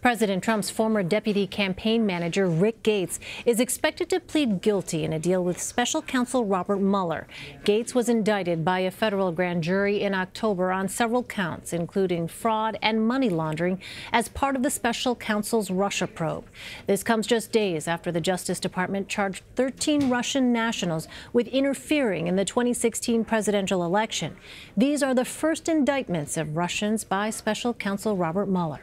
President Trump's former deputy campaign manager, Rick Gates, is expected to plead guilty in a deal with special counsel Robert Mueller. Gates was indicted by a federal grand jury in October on several counts, including fraud and money laundering, as part of the special counsel's Russia probe. This comes just days after the Justice Department charged 13 Russian nationals with interfering in the 2016 presidential election. These are the first indictments of Russians by special counsel Robert Mueller.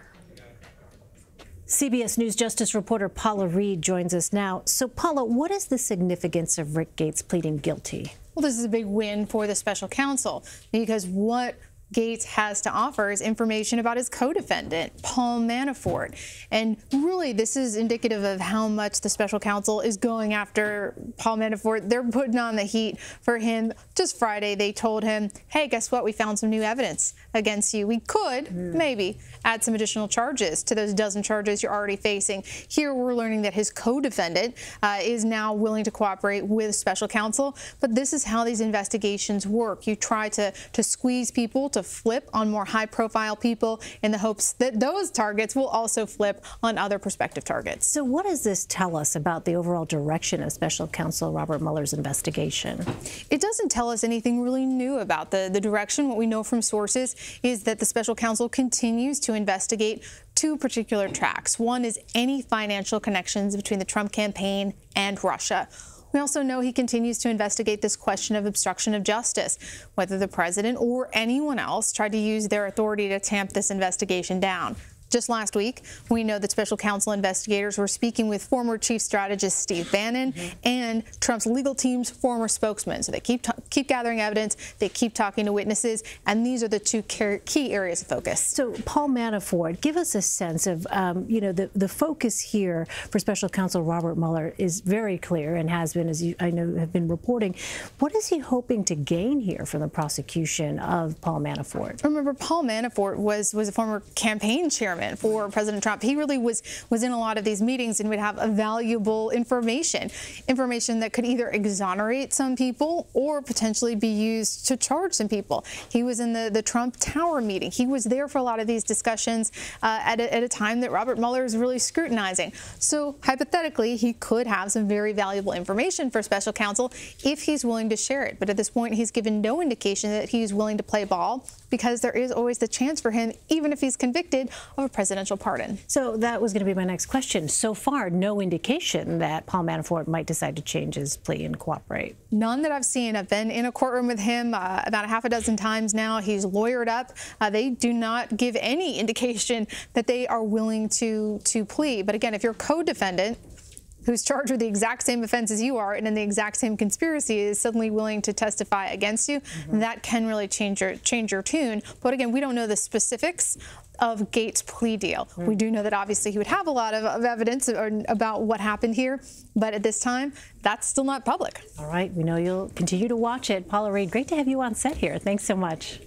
CBS News Justice reporter Paula Reid joins us now. So, Paula, what is the significance of Rick Gates pleading guilty? Well, this is a big win for the special counsel, because what Gates has to offer is information about his co-defendant, Paul Manafort. And really, this is indicative of how much the special counsel is going after Paul Manafort. They're putting on the heat for him. Just Friday, they told him, hey, guess what? We found some new evidence against you. We could maybe add some additional charges to those dozen charges you're already facing. Here, we're learning that his co-defendant is now willing to cooperate with special counsel. But this is how these investigations work. You try to squeeze people to flip on more high-profile people in the hopes that those targets will also flip on other prospective targets. So what does this tell us about the overall direction of special counsel Robert Mueller's investigation? It doesn't tell us anything really new about the direction. What we know from sources is that the special counsel continues to investigate two particular tracks. One is any financial connections between the Trump campaign and Russia. We also know he continues to investigate this question of obstruction of justice, whether the president or anyone else tried to use their authority to tamp this investigation down. Just last week, we know that special counsel investigators were speaking with former chief strategist Steve Bannon and Trump's legal team's former spokesman. So they keep gathering evidence, they keep talking to witnesses, and these are the two key areas of focus. So Paul Manafort, give us a sense of, the focus here for special counsel Robert Mueller is very clear and has been, as I know have been reporting. What is he hoping to gain here from the prosecution of Paul Manafort? Remember, Paul Manafort was a former campaign chairman for President Trump. He really was in a lot of these meetings and would have valuable information that could either exonerate some people or potentially be used to charge some people. He was in the Trump Tower meeting. He was there for a lot of these discussions at a time that Robert Mueller is really scrutinizing. So hypothetically, he could have some very valuable information for special counsel if he's willing to share it. But at this point, he's given no indication that he's willing to play ball, because there is always the chance for him, even if he's convicted, of a presidential pardon. So that was going to be my next question. So far, no indication that Paul Manafort might decide to change his plea and cooperate. None that I've seen. I've been in a courtroom with him about a half a dozen times now. He's lawyered up. They do not give any indication that they are willing to plead. But again, if you're a co-defendant who's charged with the exact same offense as you are and in the exact same conspiracy is suddenly willing to testify against you, that can really change your tune. But again, we don't know the specifics of Gates' plea deal. We do know that obviously he would have a lot of evidence about what happened here, but at this time, that's still not public. All right, we know you'll continue to watch it. Paula Reid, great to have you on set here. Thanks so much.